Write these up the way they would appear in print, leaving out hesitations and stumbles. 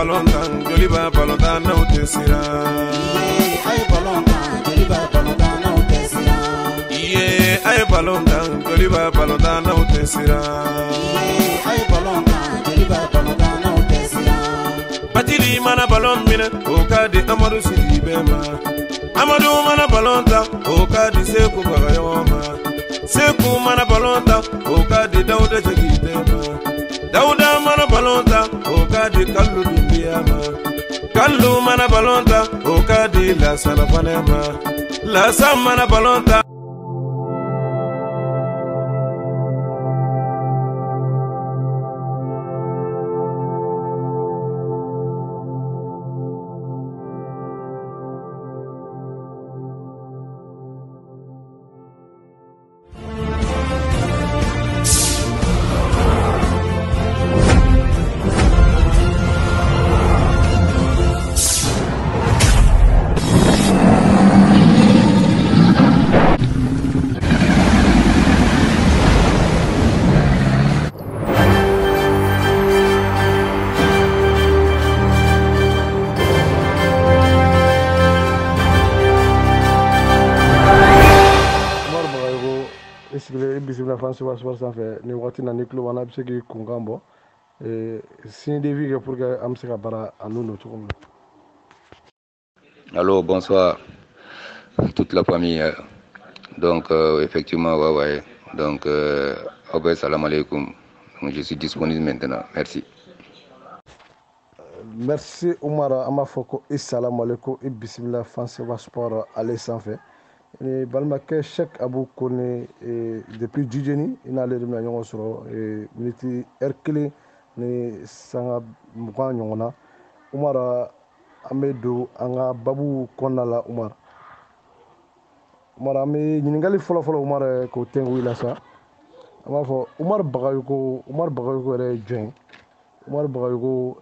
balontan joliba balontan na utesira ay balontan joliba balontan na utesira ay balontan joliba balontan na utesira ay balontan joliba balontan na utesira batili mana balon mina o kadi Amadou Sidibé ma Amadou mana balonta o kadi Seku Bagayoma Seku mana balonta o kadi Dawda Jagite ma Dawda mana balonta o kadi Kallu Dumbiya ma Kallu mana balonta o kadi Lassana Fanema Lassana mana balonta Bismillah France Sport sanfɛ ni waati na ni tulo b'an na, a bɛ se k'i kunkan bɔ signe de vie kɛ pour que an bɛ se ka baara a n'u don cogo min na. Allô, bonsoir toute la famille. Donc effectivement, ouais. Donc salam alaikum. Donc je suis disponible maintenant. Merci. Merci Oumara, an b'a fɔ ko i salam alaikum i bisimila France Sport ale sanfɛ. Ni balimakɛ Cheikh Abou Kone depuis Djidjeni i n'ale de bɛna ɲɔgɔn sɔrɔ miniti heure 1 ni sanga 20 ɲɔgɔn na. Umara an bɛ don an ka babu kɔnɔna la Umara. Umara an bɛ ɲininkali fɔlɔfɔlɔ Umara k'o tɛnku i la sa. An b'a fɔ Umaru Bagayoko yɛrɛ ye jɔn ye? Umaru Bagayoko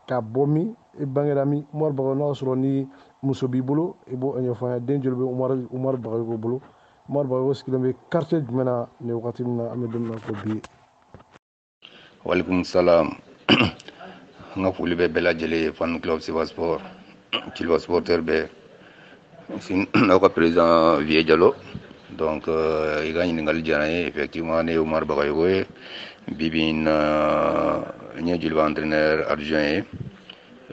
ka bɔ min? I bangera min? Umaru Bagayoko n'a sɔrɔ ni muso b'i bolo i b'o ɲɛfɔ an ye. Den joli bɛ Umaru Bagayoko bolo? Umaru Bagayoko sigilen bɛ quartier jumɛn na nin wagati min na an bɛ don min na ko bi? Walaikum salam. N ka foli bɛ bɛɛ lajɛlen ye fan club Silva Sport, Silva Sporteur bɛɛ. N'aw ka président Vieux Diallo. Donc i ka ɲininkali diyara n ye. Effectivement ne ye Umaru Bagayoko ye. Bibi in na n ye joliba entraîneur adjoint ye.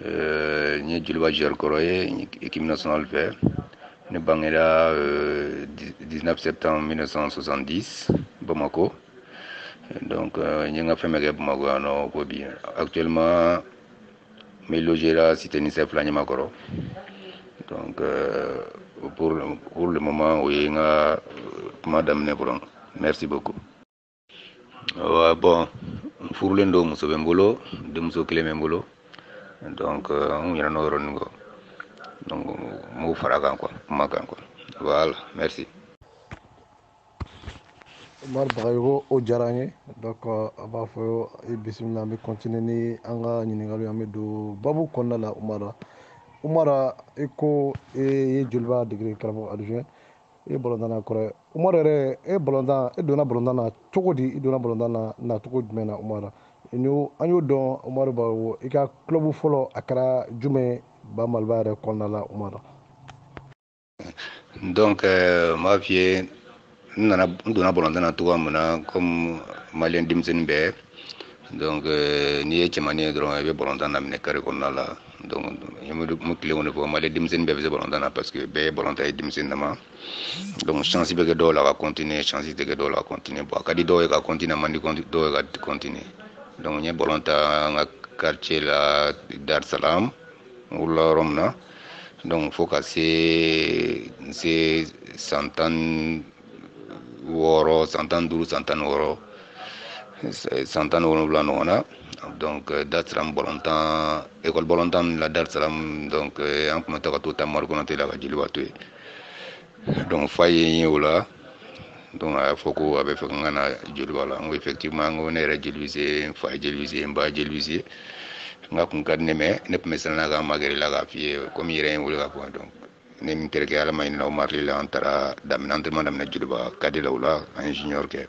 N ye joliba joueur kɔrɔ ye équipe nationale fɛ. Ne bangera 19 septembre 1970 Bamako. Donc n ye n ka fɛn bɛɛ kɛ Bamako yan nɔ ko bi. Actuellement n bɛ loger la cité Nicef la Ɲamakɔrɔ. Donc pour le moment o ye n ka kuma daminɛ fɔlɔ. Merci beaucoup. Bon furulen don, muso bɛ n bolo, denmuso kelen bɛ n bolo. Donc n ɲinɛna o yɔrɔnin kɔ. Donc n b'o fara kan quoi, kuma kan quoi. Voilà, merci. Umaru Bagayoko o diyara an ye. Donc a b'a fɔ i bisimila, an bɛ continuer ni an ka ɲininkaliw an bɛ don babu kɔnɔna la Umara. Umara i ko i ye joliba degere karamɔgɔ adjoint, i ye balontan kɔrɔ ye. Umaru yɛrɛ e donna balontan na cogo di? I donna balontan na nacogo jumɛn na Umara? An y'o dɔn Umaru Bagayoko i ka club fɔlɔ a kɛra jumɛn Ba Maliba yɛrɛ kɔnɔna la Umara? Donc n b'a f'i ye n donna balontan na cogoya min na comme malien denmisɛnnin bɛɛ. Donc n'i ye cɛmannin ye dɔrɔn i bɛ balontan daminɛ carré kɔnɔna la. Donc n bɛ tile kɔni fɔ malien denmisɛnnin bɛɛ bɛ se balontan na parce que bɛɛ ye balontan ye denmisɛnnin dama. Donc chance bɛ kɛ dɔw la ka continuer, chance tɛ kɛ dɔw la ka continuer. Bon a ka di dɔw ye ka continuer, a man di dɔw ye ka continuer. Donc n ye balontan n ka quartier la Dar es Salaam wolola yɔrɔ min na. Donc fo ka se san 16, san 15, san 16, san 17 ɲɔgɔn na. Donc Dar es Salaam balontan, école balontan la Dar es Salaam, donc an tun bɛ taa ka t'o ta Mari Konate la ka jeliba to yen. Donc fa ye n ye o la. Donc a y'a fɔ ko a bɛ fɛ n ka na jeliba la. N ko effectivement n ko ne yɛrɛ jeliwise, n fa ye jeliwise, n ba ye jeliwise. N ka kun ka di ne mɛ ne tun bɛ siran ka ma gɛrɛ la k'a f'i ye komi yɛrɛ ye n wele ka fɔ. Donc ne ni n terikɛ ala ma ɲinina o marili la an taara entraînement daminɛ jeliba kadi la o la an ye junior kɛ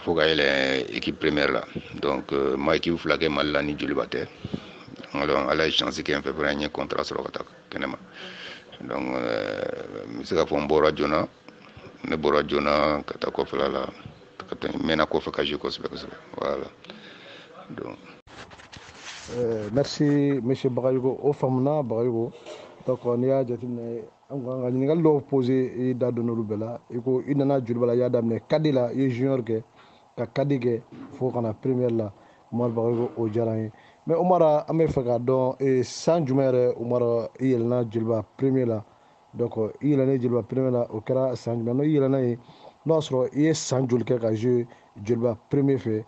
fo ka yɛlɛ équipe première la. Donc ma équipe fila kɛ Mali la ni jeliba tɛ. alors ala chance qui en fait premier contrat sur le kata kenema donc misika fo mbora jona ne bora jona kata ko fala la kata mena ko fa kaje ko voilà donc merci monsieur Bagayogo o famna Bagayogo donc on y a jatine nga ñingal do poser da do no bela iko inana julbala ya damne kadila ye junior ke ka kadige fo kana première la Omar Bagayogo o jarani mais Omara ame faga don e san jumere Omara yelna julba première la donc yelna julba première la o kera san jumere no yelna e no soro ye san julke ka jeu julba premier fait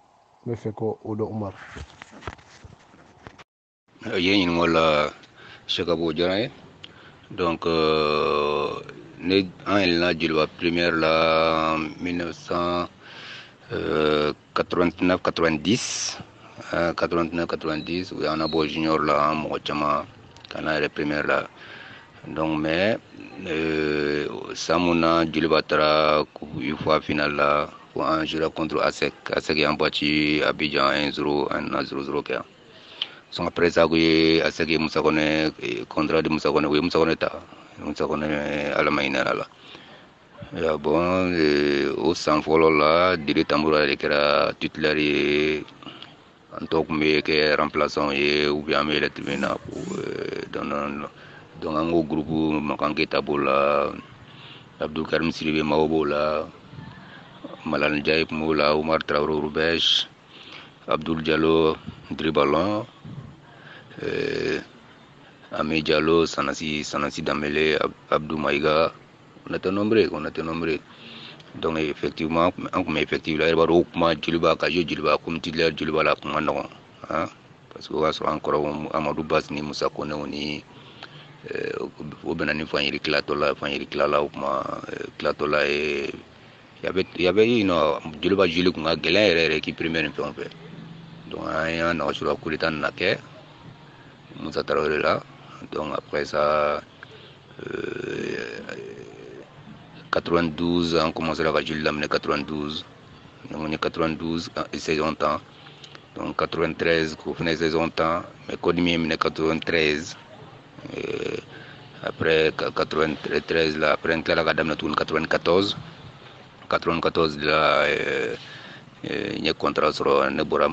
me fait ko o do Omar yen wala shakabo jarani donc ne en la première la 1989 90 89 90 où on a beau junior là mo chama kana la première là donc mais samuna julbatara une fois finale là pour un jeu contre ASEC en battu Abidjan 1-0 1-0 son après ça que ASEC Moussa Koné contrat de Moussa Koné ta Moussa Koné à la maina là ya bon au sans follow là Dili Tamboura qui era titulaire en tant que remplaçant et ou bien mais le tribunal dans un groupe Makange Tabola Abdou Karim Sidibé Maobola Malal Ndiaye Moula Oumar Traoré Roubesh Abdoul Diallo Dribalon Amé Diallo Sanasi Damele Abdou Maïga on était nombreux donc effectivement là il va regroupement Djiliba Kajo Djiliba comme titulaire Djiliba là comme non hein parce que va encore Amadou Bass ni Moussa Koné ni au benani fanyiri klatola ou ma klatola et il y avait une Djiliba Djili kunga gelere qui première un peu donc un an sur la coulita nake Moussa Traoré là donc après ça 92 on commence à la Jules l'amener 92 on est 92 saison temps donc 93 qu'on finit saison temps mais Kodimi est 93 après 93 là après la gadam tourne 94 là il y a contrat sur Nebora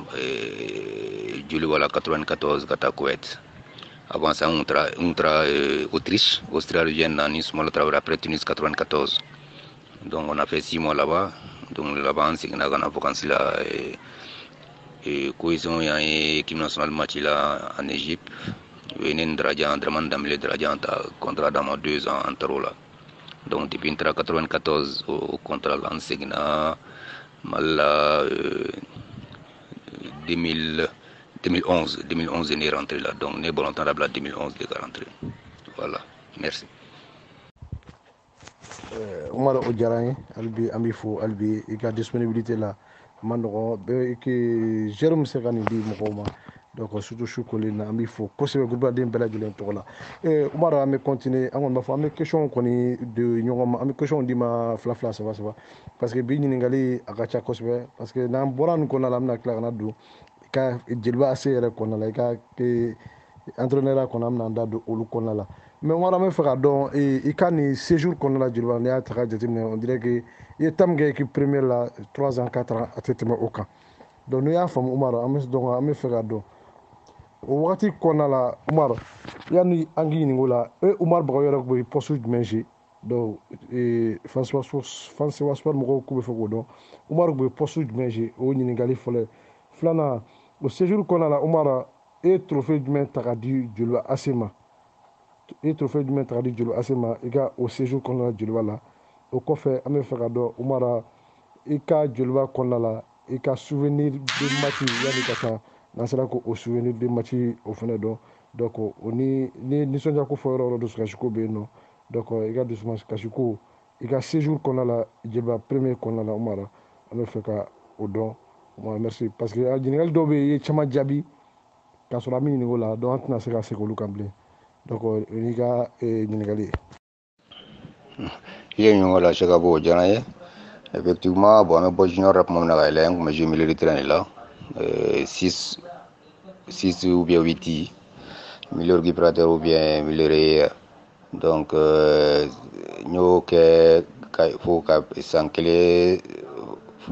Jules voilà 94 kata Kuwait avant ça on tra Autriche australienne en Nice moi le travail après Tunis 94 donc on a fait 6 mois là-bas donc là-bas c'est qu'on a gagné vacances là et cohésion il y a une équipe nationale match là en Égypte Wenen Drajan Draman Damele Drajan contrat dans 2 ans en taro là donc depuis 94 au contrat là c'est qu'on a mal 2011 il est rentré là donc on est volontaire là 2011 il est rentré voilà merci Omar Odjarani albi amifo albi ika disponibilité là mandogo be ki Jérôme Sekani di mokoma donc surtout chukoli na amifo kosebe groupe de bela julen to la Omar ame continuer angon ma fa ame question koni de nyongoma ame question di ma fla ça va parce que bi ni ngali akacha kosebe parce que na boran ko na lamna kla na du ka jilba asere ko na la ka ke entraîneur ko na amna nda do olu ko na la mais on va faire donc il can séjour qu'on a la Djilba on dirait que il est tam qui première là 3 ans 4 ans à tête au camp donc nous y a femme Omar donc on faire donc au wakati qu'on a la Omar yani angi ngola Omar Bagayogo ko poste de manger donc François Sport mo ko be foko donc Omar ko poste de manger o ni ngali fole flana au séjour qu'on a la Omar et trophée de main taradi Djilba Asema et trophée du maître Adi Djolo Asema ega au séjour qu'on a Djolo là au coffre ame fagado Omara eka Djolo qu'on a là eka souvenir de match yani kata nasara ko au souvenir de match au fond donc ni sonja ko foro do skashiko be no donc ega de match kashiko ega séjour qu'on a là Djeba premier qu'on a là Omara ame faga au don moi merci parce que a général dobe ye chama jabi ka so la mini ngola donc na sera se ko lukamble donc on y a Ninégalais. Il y a une voilà Chicago Janaye effectivement bon mais bon junior rap mon na mais je militaire là 6 ou bien 8 milieu récupérateur ou bien milieu relayeur. Donc ñoo ke fo ka sankele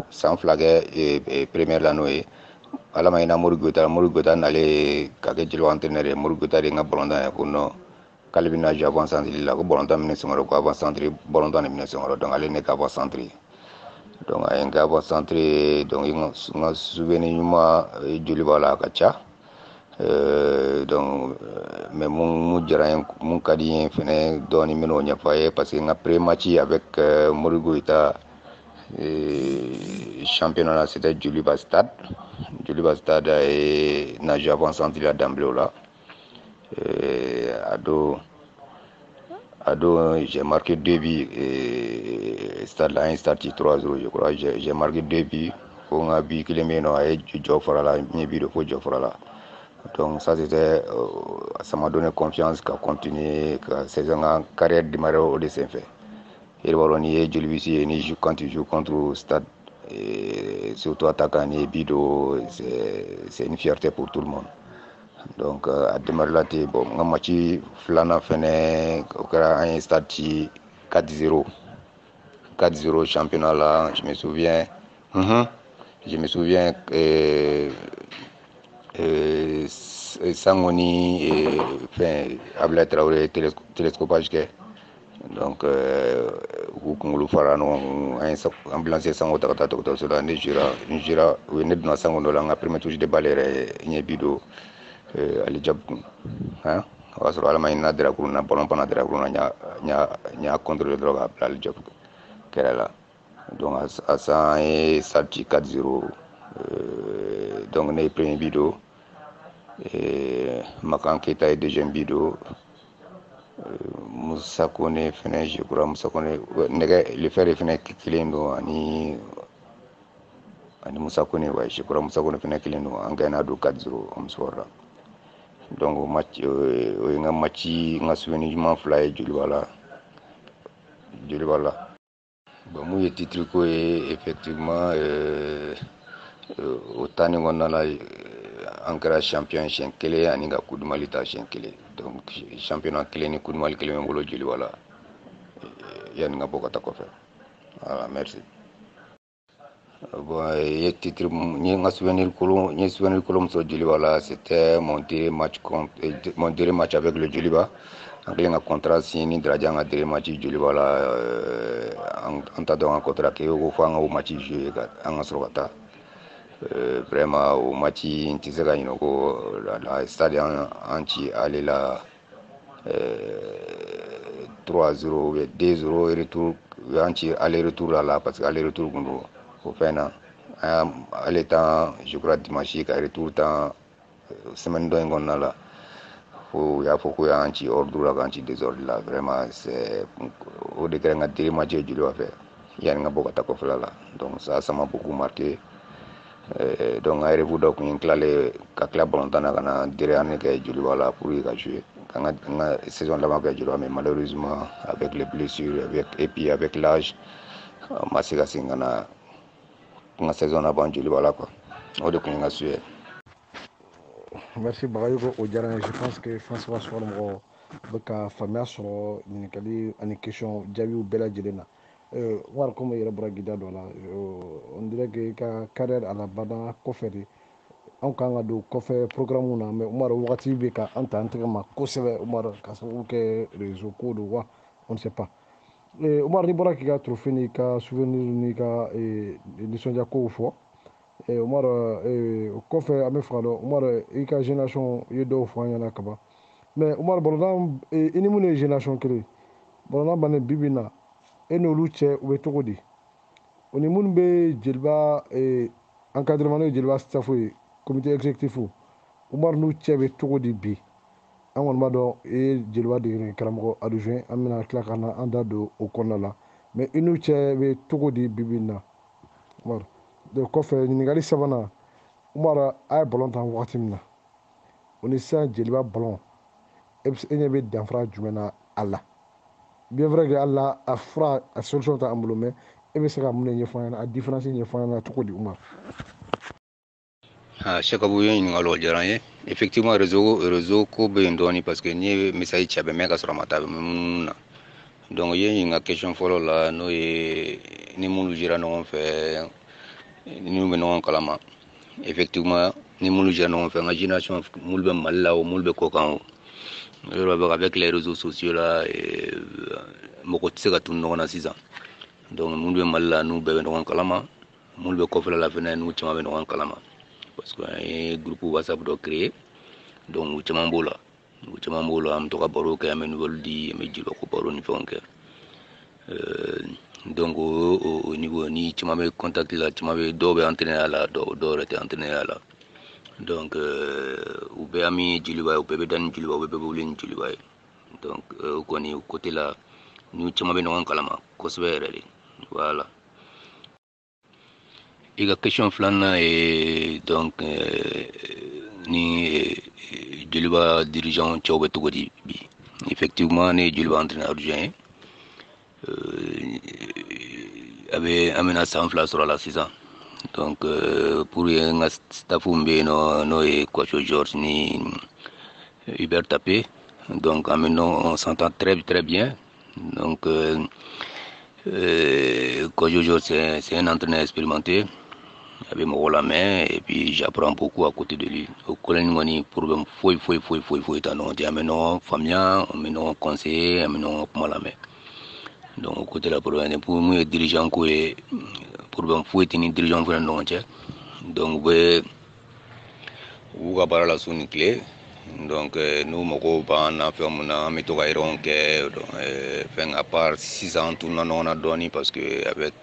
sans flague et première la noé ala mayina Morugota nale ka ke jilo entraîneur Morugota de nga bolonda ya kuno kalbina ju avant centre la ko bolonda mine songoro ko avant centre bolonda mine songoro donc ale ne ka avant centre donc ay nga avant centre donc nga souvenir ñuma juli bala ka cha donc mais mon jara mon kadi fene doni mino nya faye parce que après match avec Morugota championnat c'était Djoliba Stade et nage avant centre la d'emblée là ado j'ai marqué 2 buts et stade là un stade 3-0 je crois j'ai marqué 2 buts on a but qu'il meno ay Jofra là mi but de Jofra là. Donc ça c'était ça m'a donné confiance qu'à continuer que saison en carrière démarrer au dessin fait. Et voilà on y est Djolibi ni joue quand tu joues contre Stade et surtout attaquant ni bido c'est une fierté pour tout le monde. Donc à démarrer là bon un match flana fene au un Stade 4-0 championnat là je me souviens Sangoni enfin Abla Traoré télescopage que donc kungulu farano ambulance sango takata to cela Nigeria we ne dona sango no la premier touche de balere nyebido ali jab hein wasro ala mayna dira kuruna bolon pana dira kuruna nya contrôle droga ali jab kerala donc à ça et sorti 4-0 donc les premiers vidéos et Makan Keita est deuxième vidéo Moussa Kone fene je crois Moussa Kone le faire fene kilendo ani Moussa Kone ouais je crois Moussa Kone fene kilendo en gagnant 4-0 on sort donc match nga match nga souvenir man fly Djoliba bon moi le titre ko effectivement otani ngona ankara champion chenkele aninga kudumalita chenkele donc championnat kele ni kudumal kele ngolo Djoliba yani nga bokata ko faire voilà merci bon et titre ni nga souvenir kolom so Djoliba c'était mon dernier match avec le Djoliba anglais nga contrat signé draja nga dernier match Djoliba en ta donc contrat ke ko fa nga match jouer nga sorota vraiment au match intisera inoko la stade anti aller là 3-0 2-0 retour anti aller retour là parce que aller retour gundo au final à l'état je crois dimanche ka retour temps semaine do ngona là faut que anti ordre là anti désordre là vraiment c'est au décret nga tiri match Djoliba fait yani nga bokata ko là donc ça m'a beaucoup marqué. Donc ay revu donc une clale ka club longtemps kana dire année que Djoliba pour y jouer quand la saison là que Djoliba mais malheureusement avec les blessures et puis avec l'âge masika singana la saison avant Djoliba quoi on de qu'on sué. Merci Barayo au Djaran. Je pense que François Solomon baka famia sur une question Javiu Bella Jelena. War comme il bragida dola on dirait que ka carrière à la bada koferi an kan ka do kɔfɛ programme na mais Umar wagati bɛ ka an ta an tɛgɛ ma kosɛbɛ Umar ka sababu kɛ réseau ko don wa on ne sait pas Umar ni bɔra k'i ka trophée ni ka souvenir ni ka nisɔndiya kow fɔ Umar o kɔfɛ an bɛ fɛ ka dɔn Umar i ka génération i ye dɔw fɔ an ɲɛna kaban mais Umar bɔlɔntan i ni minnu ye génération kelen bɔlɔntan bannen bi bi na e n'olu cɛ u bɛ cogo di o ni minnu bɛ Djeliba encadrement n'o ye Djeliba staff ye comité exécutif Umar n'u cɛ bɛ cogo di bi an kɔni b'a dɔn i ye Djeliba degere karamɔgɔ adjoint an bɛna tila ka na an da don o kɔnɔna la mais i n'u cɛ bɛ cogo di bi bi na Umar de kɔfɛ ɲininkali sabanan Umar a ye ballon tan wagati min na o ni sisan Djeliba ballon e ɲɛ bɛ danfara jumɛn na a la bien vrai que Allah a fura a solution ta an bolo mais e bɛ se ka mun de ɲɛfɔ an ɲɛna a différence ɲɛfɔ an ɲɛna cogo di Umar Chakabu yin ngalo jaranye effectivement réseau ko be ndoni parce que ni message chabe mega sur mata na donc yin nga question follow la no e ni mulu jira no fe ni be no kalama effectivement ni mulu jira no fe nga génération mulu be malla o mulu be ko kan avec les réseaux sociaux là et moko tsega tun no na 6 ans donc mulu be malla nu be no kalama mulu be ko fe la fena nu chama be no kalama parce que un groupe WhatsApp doit créer donc tu m'emboula am to ka baro ka men woldi me jilo ko baro ni fonke donc au niveau ni tu m'avais contacté là tu m'avais dobe entraîner là do rete entraîner là donc ou be ami jilo ou be dan jilo ou be bolin jilo donc ko ni côté là ni tu m'avais non kalama ko svere voilà. Il y a question flana et donc ni Djoliba dirigeant Tchao Betogodi effectivement ni Djoliba entraîneur adjoint avait amené ça en place sur la 6 ans donc pour un staff no et coach George ni Hubert Tapé donc on s'entend très bien donc coach George c'est un entraîneur expérimenté avec mon la main et puis j'apprends beaucoup à côté de lui au collège moni problème foi non dia maintenant famille maintenant conseiller maintenant comment la main donc côté la problème pour moi dirigeant ko et problème foi tini dirigeant vraiment non tiens donc ouais ou ga bara la soni clé donc nous moko ba na fait mon ami to gairon que fin à part 6 ans tout non on a donné parce que avec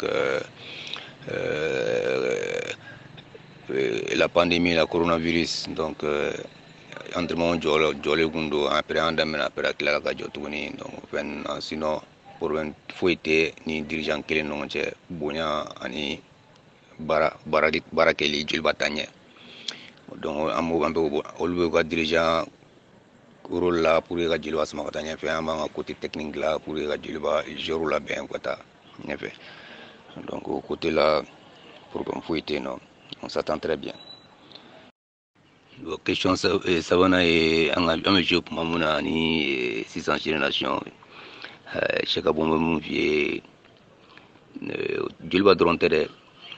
la pandémie, la coronavirus, donc entre mon jolé gundo après andamena après la gajotuni donc sinon pour un fouetté ni dirigeant kele non che bonya ani bara keli jul batanye donc amu bambe olbe ga dirigeant rôle là pour ga jul wasma batanye fait un côté technique là pour ga jul ba jour là bien kota fait donc au côté là pour qu'on fouetté non on s'attend très bien. La question savana et un jeu pour mamuna ni 600 générations chaque bon mon vieux Djoliba drontere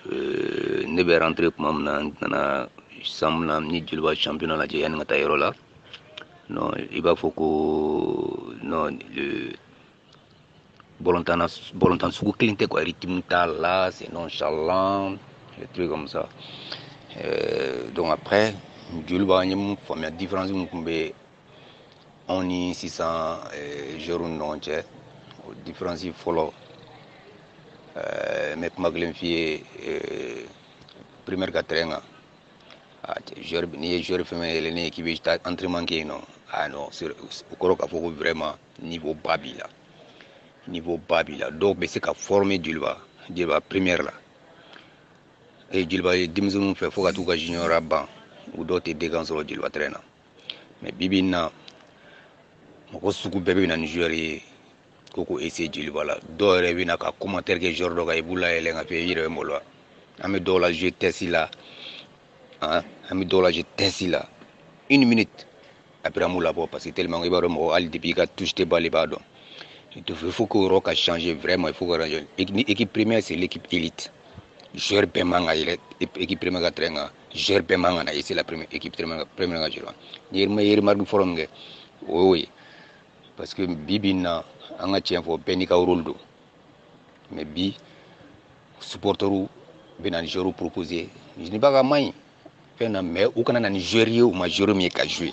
ne be rentrer pour mamuna na samna ni Djoliba championnat la je yan ngata yero la non il va faut que non le volontaire sous cliente quoi rythme là c'est nonchalant des trucs comme ça donc après Djoliba nyem famille différence mumbe on y 600 jours non che différence follow mais maglem fie première quatrième jour ni jour femelle ni qui veut entraînement qui non ah non c'est au koroka faut vraiment niveau babila donc c'est qu'à former Djoliba première là et Djoliba dimzum fait faut tout junior raban ou d'autres dégâts sur Djoliba traîner mais bibina moko suku bébé na Nigeria koko essayer Djoliba là do revi na ka commentaire que jour do ga ibula ele nga fe yire molwa ami do la je test là hein ami do la je test là 1 minute après moula parce que tellement il va mo al depuis ka touche te balle ba donc il faut que Rock a changé vraiment il faut que l'équipe première c'est l'équipe élite joueur Bemanga équipe première ga trenga joueur Bemanga na c'est la première équipe première ga joueur hier marque forum nge oui parce que bibina anga tien fo benika roldo mais bi supporteru benan joueur proposé je n'ai pas gamay fena mais ou kana na Nigeria ou majeur mi ka jouer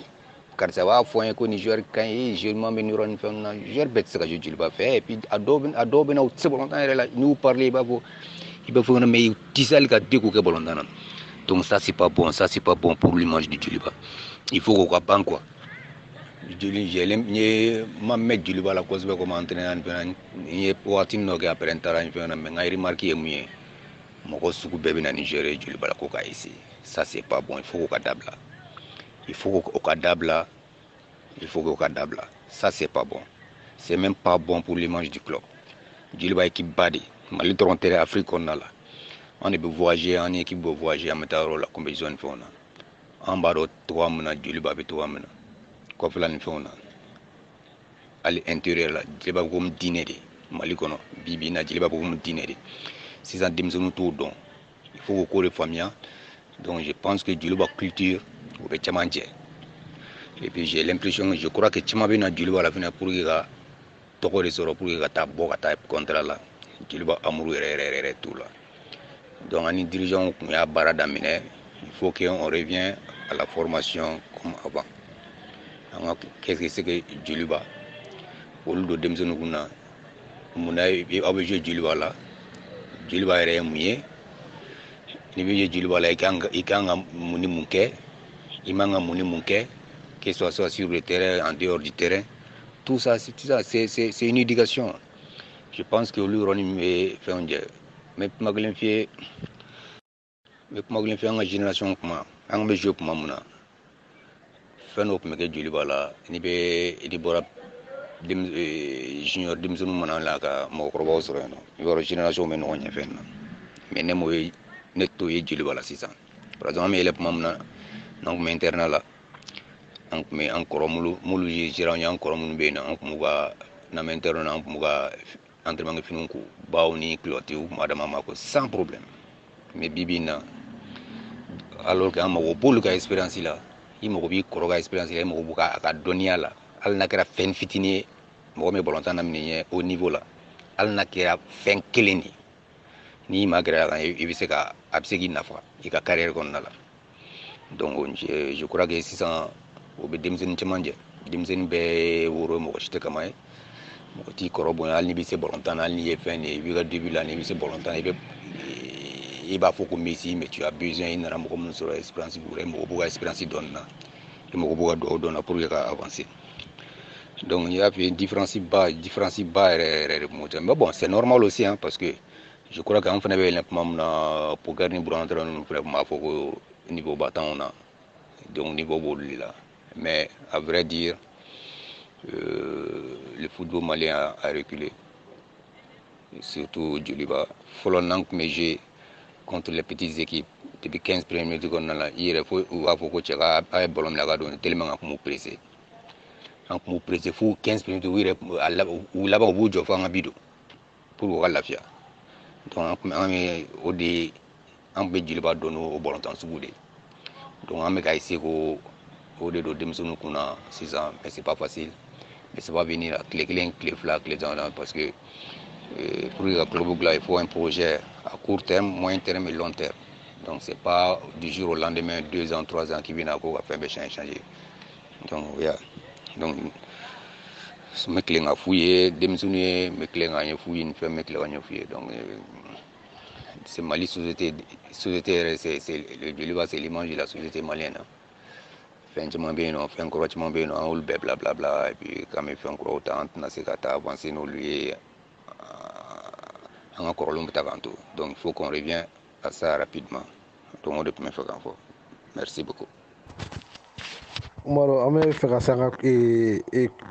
car ça va faut un joueur quand je m'en nuron fena joueur bet ça je Djoliba fait et puis adobe na c'est bon là nous parler ba il va faut mais tisal ka déco que bon donc ça c'est pas bon pour l'image du Djoliba il faut qu'on banque quoi Djoliba ni ma mettre Djoliba la cause comme entraîneur ni poatin no ga après terrain fena mais ngai remarquer mieux moko suku bébé na Nigeria Djoliba la koka ici ça c'est pas bon il faut qu'on adapte là il faut qu'on adapte là ça c'est pas bon c'est même pas bon pour l'image du club Djoliba équipe badi Mali Toronto Afrique on a là on est voyager en équipe voyager à mettre la compétition fona an b'a dɔn togoya min na joli b'a bɛ togoya min na kɔfɛla ni fɛnw na hali intérieur la jeli b'a fɔ komi diinɛ de mali kɔnɔ bi bi in na jeli b'a fɔ komi diinɛ de sisan denmisɛnninw t'o dɔn il faut k'o de faamuya donc je pense que joli b'a culture o bɛ caman jɛ et puis j'ai l'impression je crois que caman bɛ na joli b'a la fɛnɛ pour que ka tɔgɔ de sɔrɔ pour que ka taa bɔ ka taa contrat la joli b'a amour yɛrɛ t'o la donc ani dirigeant kun y'a baara daminɛ il faut qu'on revient à la formation comme avant qu'est-ce que c'est que joli b'a olu don denmisɛnninw kun na mun na aw bɛ jouer joli b'a la joli b'a yɛrɛ ye mun ye ni bɛ jouer joli b'a la i kan ka mun ni mun kɛ i man ka mun ni mun kɛ que ce soit sur le terrain en dehors du terrain tout ça c'est une éducation je pense que olu yɔrɔnin bɛ fɛnw jɛ mais kuma kelen f'i ye an ka génération kuma an bɛ jouer kuma mun na fɛn dɔ tun bɛ kɛ joli b'a la ni bɔra junior denmisɛnninw mana la ka mɔgɔkɔrɔbaw sɔrɔ yen nɔ i b'a dɔn génération bɛ ɲɔgɔn ɲɛ fɛn na mais ne t'o ye joli b'a la sisan par exemple an bɛ yɛlɛ tuma min na n'an tun bɛ internat la an tun bɛ an kɔrɔ minnu ye gérant ye an kɔrɔ minnu bɛ yen nɔ an tun b'u ka n'an bɛ internat na an tun b'u ka entraînement kɛ finiw ko baw ni culottes u tun b'a dama ma ko sans problème mais bi bi in na alors que an mago b'olu ka expérience la i mago b'i kɔrɔ ka expérience la i mago b'u ka dɔnniya la hali n'a kɛra fɛn fitinin ye mɔgɔ min balontan daminɛ ye au niveau la hali n'a kɛra fɛn kelen de n'i ma gɛrɛ a kan i bɛ se ka a bɛ se k'i nafa i ka carrière kɔnɔna la donc je crois que sisan o bɛ denmisɛnnin caman jɛ denmisɛnnin bɛɛ woro mɔgɔ si tɛ kama ye mɔgɔ t'i kɔrɔ bonya hali n'i bɛ se balontan na hali n'i ye fɛn de ye i b'i ka début la n'i bɛ se balontan na i b'a fɔ ko Messi mais tu as besoin i nana mɔgɔ minnu sɔrɔ expérience b'u la i mago b'u ka expérience dɔɔnin na i mago b'u ka dugawu dɔn na pour que ka avancer. Donc il y a une différence bas mais bon c'est normal aussi hein, parce que je crois qu'en fait pour gagner pour entrer au niveau battant on a donc niveau boli là mais à vrai dire le football malien a reculé surtout Djoliba Folonang mais j'ai contre les petites équipes depuis 15 premières minutes qu'on a là il faut que tu aies ballon là tellement qu'on pressé an kun pressé fo 15 minutes u laban u b'u jɔ fo an ka bi don pour u ka lafiya donc an ye o de an bɛ Joliba dɔn n'o bɔlɔntan sugu de donc an bɛ ka essayer ko o de don denmisɛnninw kunna sisan mais c'est pas facile mais ça va venir à tile kelen tile fila tile tan parce que pour que ka club dilan il faut un projet à court terme moyen terme et long terme donc c'est pas du jour au lendemain 2 ans 3 ans qui viennent à ko ka fɛn bɛɛ changer donc yeah. Donc me kelen a fouiller denmisɛnninw ye me kelen ka ɲɛ f'u ye ni fɛn me kelen ka ɲɛ f'u ye donc c'est Mali société yɛrɛ c'est le Djoliba c'est l'image de la société malienne fɛn caman bɛ yen nɔ fɛn kɔrɔ caman bɛ yen nɔ an y'olu bɛɛ bila bila et puis k'an bɛ fɛn kɔrɔw ta an tɛna se ka taa avancer n'olu ye an ka kɔrɔlenw bɛ ta k'an to donc il faut qu'on revient à ça rapidement donc o de tun bɛ fɛ k'an fɔ merci beaucoup. Umaro an bɛ fɛ ka se an ka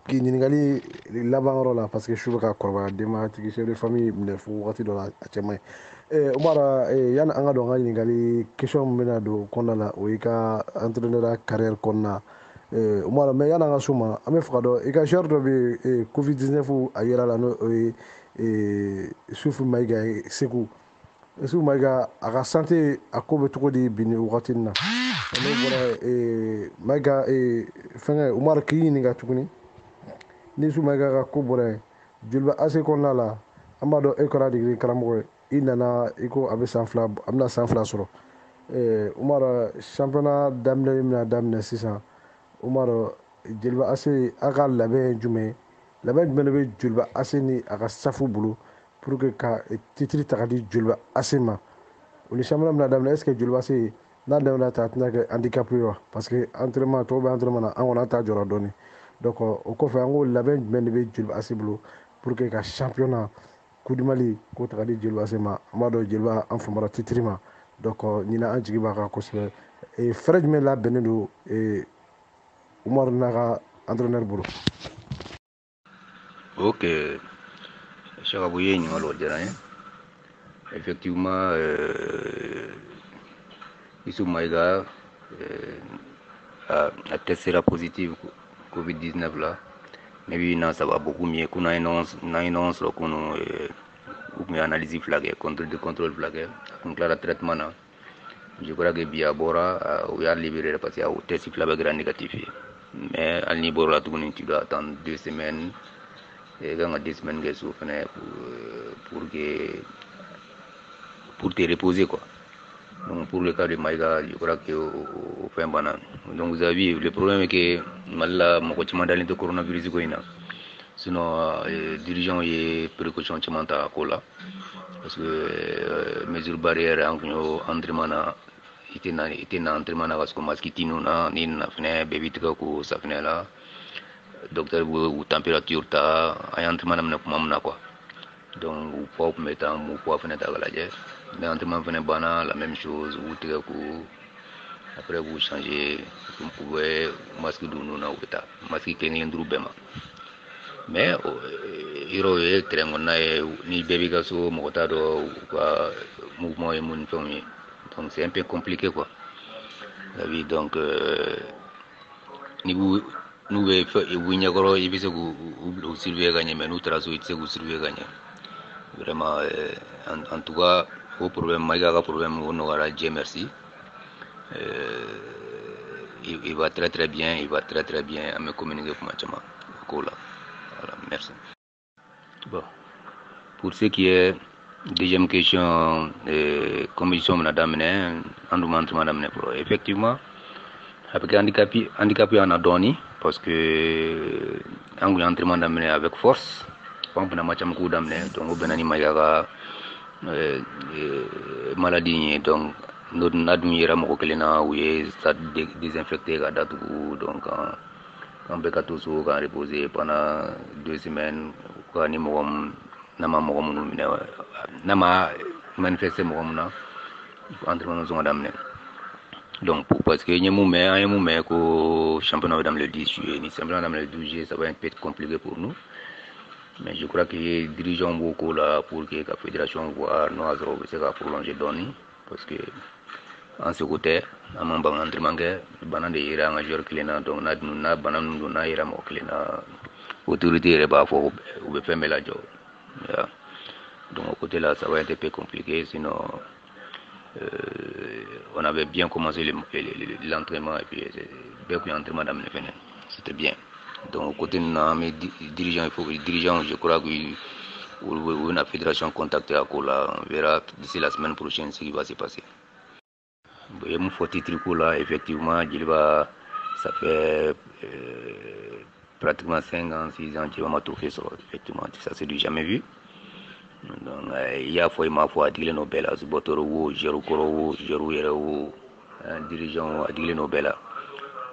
ɲininkali laban yɔrɔ la parce que su bɛ ka kɔrɔbaya denbayatigi chef de famille minɛ fo wagati dɔ la a cɛ man ɲi Umaro yanni an ka don an ka ɲininkali question min bɛna don kɔnɔna la o y'i ka entraîneur carrière kɔnɔna Umaro mais yanni an ka s'o ma an bɛ fɛ ka dɔn i ka joueur dɔ bɛ yen Covid 19 a yera la n'o ye Sufu Mayiga ye Segu Sufu Mayiga a ka santé a ko bɛ cogo di bi ni wagati in na. Ne bɔra Mayiga fɛngɛ Umaru k'i ɲininka tuguni ni Sufu Mayiga ka ko bɔra yen Joliba AS kɔnɔna la an b'a dɔn e kɛra degeli karamɔgɔ ye i nana i ko a bɛna san fila sɔrɔ Umaru championnat daminɛ bɛna daminɛ sisan Umaru Joliba AS a ka labɛn ye jumɛn ye labɛn jumɛn de bɛ Joliba AS ni a ka staff bolo pour que ka titre ta ka di Joliba AS ma o ni championnat bɛna daminɛ est ce que Joliba AS n'a daminɛ ta a tɛna kɛ handicapé wa parce que entraînement tɔw bɛ entraînement na an kɔni an ta jɔra dɔɔni donc o kɔfɛ an ko labɛn jumɛn de bɛ Joliba AS bolo pour que ka championnat Coupe du Mali k'o ta ka di Joliba AS ma an b'a dɔn Joliba an famara titre ma donc ɲinan an jigi b'a kan kosɛbɛ fɛɛrɛ jumɛn labɛnnen don Umaru n'a ka entraîneur bolo. Ok, Chakabu ye ɲininkali o diyara n ye effectivement Sufu Mayiga a testé la positive Covid-19 là. Mais oui, non, ça va beaucoup mieux. Qu'on a une annonce, qu'on a analyse flaguée, contrôle flagué, qu'on a le traitement. Je crois que bien bora, on a libéré parce qu'il y a un test flagué grand négatif. Mais à niveau là, tu dois attendre 2 semaines. Et quand 2 semaines, pour te reposer quoi. Donc pour le cas de Maïga, je crois qu'au fin banane. Donc vous avez vu, le problème est que malheureusement, mon coach m'a donné le coronavirus. Sinon, les dirigeants et précautions qui m'ont là. Parce que mesures barrières en entraînement, était dans entraînement parce que masque tinuna, ni na fene, baby tika ko sa fene là. Docteur ou température ta, ay entraînement na kuma quoi. Donc vous pouvez mettre en mou pour faire la l'entraînement venait banal, la même chose, vous tirez coup, après vous changez, vous pouvez masque d'où na outa, masque qui est ndrubema. Mais hiro est très bon ni baby gaso motado quoi mouvement et mon famille. Donc c'est un peu compliqué quoi. La vie donc ni vous nous vous n'y agora il vise vous surveiller gagner mais nous trazo il vous surveiller gagner. Vraiment en tout cas au problème Maïga problème on aura Dieu merci. Il va très bien, il va très bien à me communiquer pour moi. Voilà, merci. Bon, pour ce qui est deuxième question, commission madame madame effectivement avec handicapé on a donné parce que on a entraînement d'amener avec force. Donc on benani Maïga maladie donc notre nadumira moko kelena ouye ça désinfecté ga datu donc en bekato so ga reposer pendant 2 semaines quoi ni mom nama mom nama manifester mom na entraînement zo madame donc parce que nyemu ko championnat dans le 10 juillet ni championnat dans le 12 juillet ça va être un peu compliqué pour nous. Mais je crois que les dirigeants beaucoup là pour que la fédération voit nous avons prolonger donner parce que en ce côté à mon banc entraînement que banan de ira un joueur cléna donc na banan nous na ira mo cléna autorité est pas faut ou faire la job donc au côté là ça va être un peu compliqué sinon on avait bien commencé l'entraînement et puis bien que l'entraînement d'amener c'était bien. Donc, côté de mes dirigeants, je crois que la fédération contactée à Kola, on verra d'ici la semaine prochaine ce qui va se passer. Il y a mon titre là, effectivement, ça fait pratiquement 5 ans, 6 ans que je vais m'attrouper sur effectivement, ça c'est du jamais vu. Donc, il y a ma foi à dire les Nobel, à Zubotoro, Jérou Koro, Jérou Yerou, dirigeant à dire les Nobel.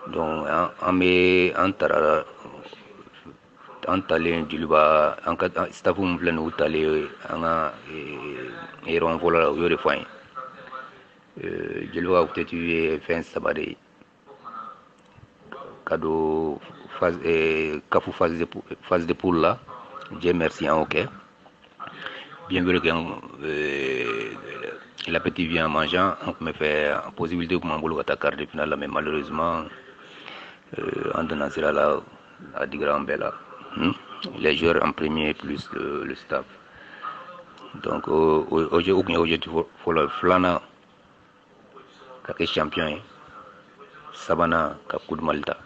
Donc en talent du bas en staff on plein ou talé en et on vola au yore fin je le vois peut-être tu fin sabade cadeau phase de poule là Dieu merci en ok bien vrai que l'appétit vient en mangeant on me fait possibilité pour m'embouler à ta quart de finale mais malheureusement en donnant cela là à des grands belles les joueurs en premier plus le staff donc aujourd'hui il faut le flana qui est champion Sabana qui coup de Malta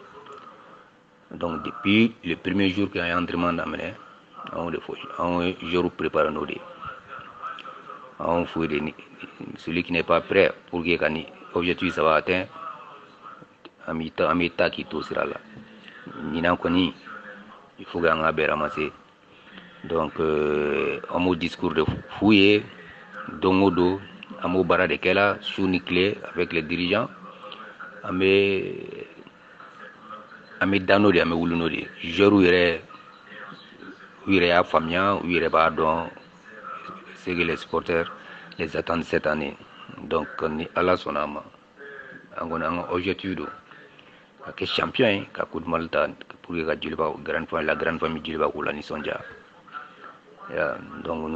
donc depuis le premier jour qu'il y a un entraînement d'amener on jour prépare nos dés on faut celui qui n'est pas prêt pour que l'objectif ça va atteindre amita qui tout sera là nina koni il faut gagner à ramasser donc un mot discours de fouiller dongodo un mot bara de kela sous clé avec les dirigeants ame dano de ame wuluno de jeru yere a famia yere ba don c'est que les supporters les attendent cette année donc ni ala sonama angona objectif do que champion ka coup de Malta pour la grande famille Djilba ou la Nisonja. Donc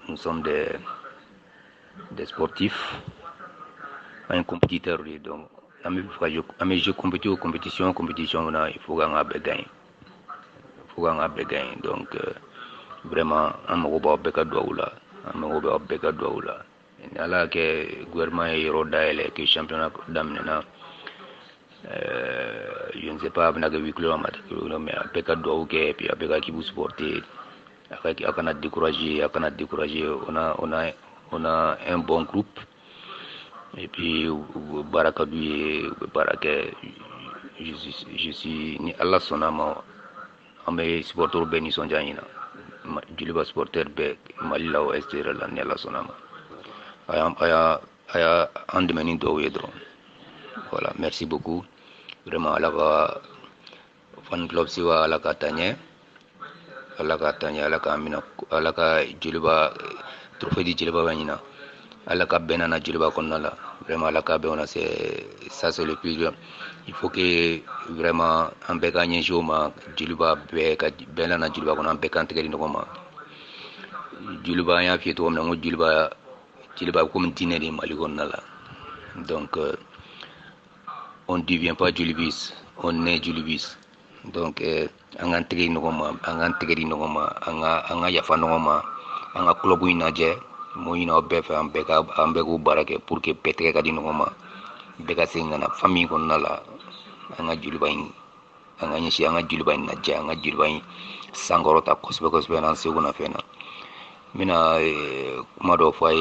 nous sommes des sportifs, un compétiteur donc ami je compétition na il faut nga be gagner donc vraiment amago ba be ka doula ni ala ke gouvernement e roda ele ke championnat damnena je ne sais pas na ke 8 km mais be ka dou ke puis be ka ki vous supporter akana décourager on a un bon groupe et puis baraka du baraka je suis ni Allah sonama ame supporter beni sonjanina juliba supporter be malila o extérieur la ni Allah sonama aya andemeni do wedro voilà merci beaucoup vraiment ala fan club siwa ala katanye ala ka mina ala ka juliba trophée di juliba banina ala ka benana juliba konnala vraiment ala ka beona c'est le plus dur il faut que vraiment en be gagner joma juliba be ka benana juliba konna be kan tegeri ngoma juliba ya fi to na juliba comme dîner de mali konnala donc on devient pas julibis on est julibis donc angan tegeri ngoma anga yafa ngoma anga club inaje moyina befe ambeka ambeku barake pour que petre ka dinoma beka singana famille konnala anga julbain anga nyishi anga julbain na ja anga julbain sangorota kosbe nan seguna fena mina mado fay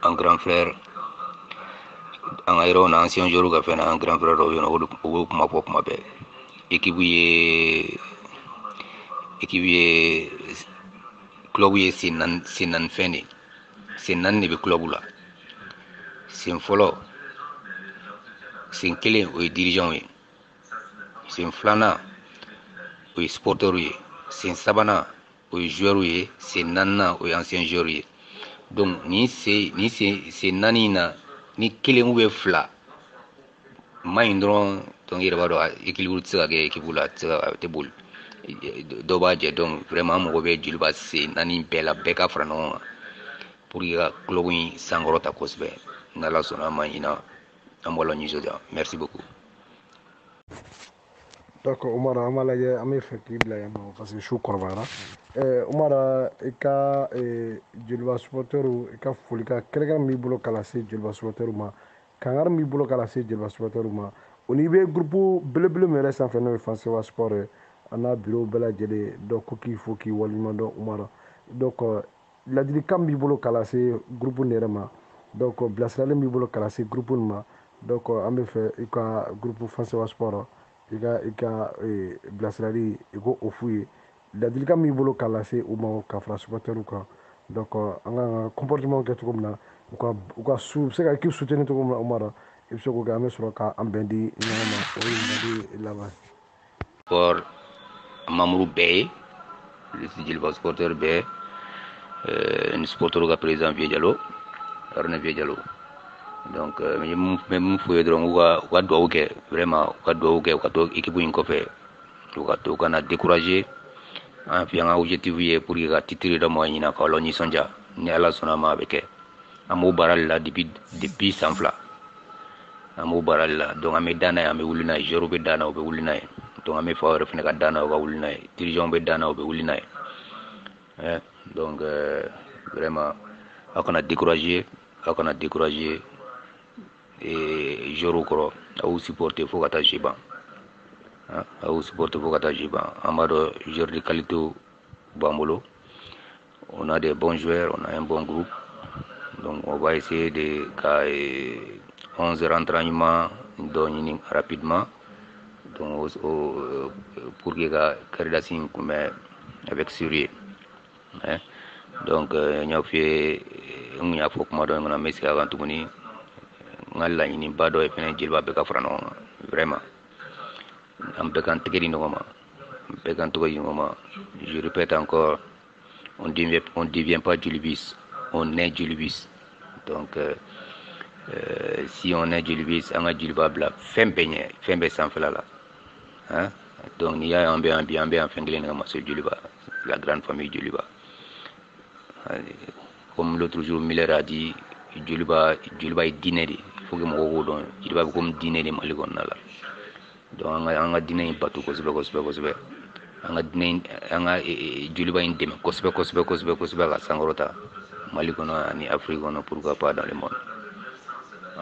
un grand frère anga iro na ancien jour ga fena un grand frère ro yo no kuma pop mabe équipe club ye sinan fene sinan ne be club la sin folo sin kele o dirigeant ye sin flana o sporteur ye sin sabana o joueur ye sin nanna o ancien joueur ye donc ni c'est nanina ni kele mu be fla maindron donc il va do équilibre tsaka ke équipe tsaka te boule dobaje donc vraiment mo be julba c'est nani bela beka frano pour ya club sangorota kosbe nala sona manina amolo nyisoja merci beaucoup. D'accord Umara amala ye ame fekibla yama parce que chou korbara Umara eka julba supporteru eka folika kelga mi bolo kala se julba supporteru ma kangar mi bolo kala se julba supporteru ma oni be groupe bleu mere sans faire no France wa sport ana bureau bela jede do ko ki fo ki walima do Umara donc la dili kam bi bolo kala se groupe nerema donc blasale mi bolo kala se groupe ma donc ambe fe ika groupe France wa sport ika blasale iko ofuye la dili kam mi bolo kala se o ma ka fra supporteru ka donc anga comportement ke to komna ko su se ka ki soutenir to komna Umara il se ko ga me soro ka ambendi nyama o yindi laba pour Mamourou Bey, le Jilba supporter Bey, un supporter qui est présent Vieux Diallo, Arne Vieux Diallo. Donc, même fouille de l'onga, doit ok, vraiment, doit ok, équipe une copée, on a découragé, en fait, un objectif pour y avoir titré de moi, il n'a pas l'oni sonja, ni à la sonama avec un baral là depuis sans fla. Un baral là, donc à mes dana, à mes oulina, je robe dana, au oulina. Donc ame fa refne ka dana o wulina dirigeant be dana o be wulina donc vraiment akona décourager et joro koro au supporter fo kata jiban amado joueur de qualité bambolo on a des bons joueurs on a un bon groupe donc on va essayer de 11 rentraînements donner rapidement donc pour que la carrière comme avec sérieux donc ñaw fi ña fok ma do ngana meski avant tout ni ngalla ni bado e fene jilba be ka frano vraiment am be kan tegeri ngoma be kan to ngoma je répète encore on devient pas julibis on est julibis donc si on est julibis anga jilba bla fembe sans flala donc il y a un bien en fenglen ngama se juliba la grande famille juliba comme l'autre jour Miller a dit joliba ye diinɛ de faut que mɔgɔw k'o dɔn joliba bɛ komi diinɛ de Mali kɔnɔna la donc an ka diinɛ in bato kosɛbɛ an ka diinɛ an ka joliba in dɛmɛ kosɛbɛ ka sankɔrɔta Mali kɔnɔ ani Afrique kɔnɔ pourquoi pas dans le monde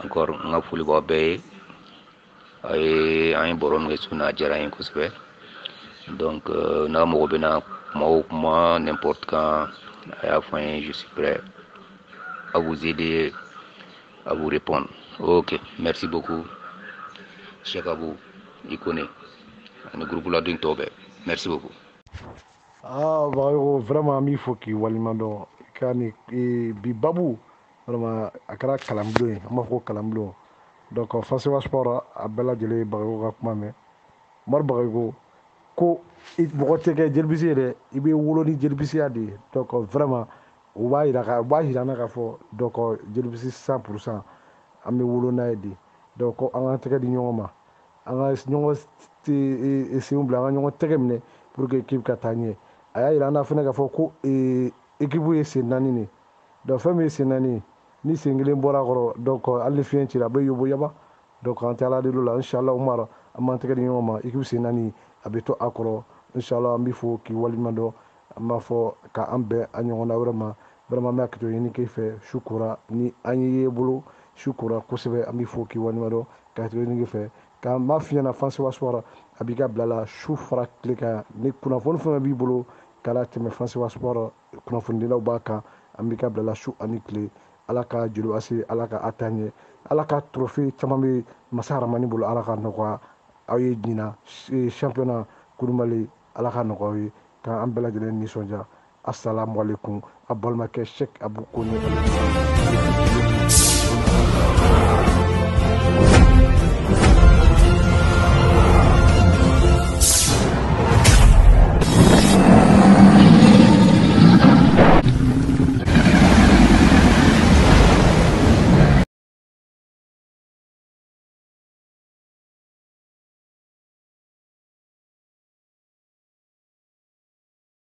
encore n ka foli b'aw bɛɛ ye an ye baro min kɛ su in na a diyara n ye kosɛbɛ donc n'a mago bɛna kuma o kuma n'importe quand a y'a fɔ an ye je suis prêt à vous aider à vous répondre. Ok, merci beaucoup Cheikh Abou Ikone ani groupe la dun tɔw bɛɛ merci beaucoup. Bayo vraiment mi fo k'i walimadɔn ka ni bi babu vraiment a kɛra kalanbulon ye an b'a fɔ ko kalanbulon donc Fasiwa Sport a bɛɛ lajɛlen ye Bagayogo ka kuma mɛn Umaru Bagayogo ko mɔgɔ tɛ kɛ jelibisi ye dɛ i bɛ wolo ni jelibisiya de ye donc vraiment u b'a jira an na k'a fɔ donc jelibisi 100% an bɛ wolo n'a ye de donc an k'an tɛgɛ di ɲɔgɔn ma an ka ɲɔgɔn senw bila an ka ɲɔgɔn tɛgɛ minɛ pour que équipe ka taa ɲɛ a y'a jira an na fana k'a fɔ ko équipe ye sen 4 de donc fɛn min ye sen 4 ye ni sen 1 bɔra a kɔrɔ donc hali ni fiɲɛ cira a bɛ yobo yaba donc an tɛ ala deli o la inchallah Umaru an b'an tɛgɛ di ɲɔgɔn ma équipe sen 4 a bɛ to a kɔrɔ inchallah an b'i fo k'i walimadɔn an b'a fɔ k'an bɛn a ɲɔgɔnna wɛrɛ ma vraiment n bɛ hakili to ɲini k'i fɛ sukura ni an ye bolo sukura kosɛbɛ an b'i fo k'i walimadɔn ka hakili to ɲini k'i fɛ k'an b'a f'i ɲɛna Fasiwa Sport a b'i ka bila la su fara tile kan ni kunnafoni fɛn b'i bolo k'a tɛmɛ Fasiwa Sport kunnafonidilaw b'a kan an b'i ka bila la su ani tile ala ka joli ase ala ka a taa ɲɛ ala ka trophée caman bɛ masa Aramani bolo ala ka nɔgɔya aw ye ɲina championnat Kulubali ala ka nɔgɔya aw ye k'an bɛɛ lajɛlen nisɔndiya assalamu alaikum a balimakɛ Cheikh Abou Kone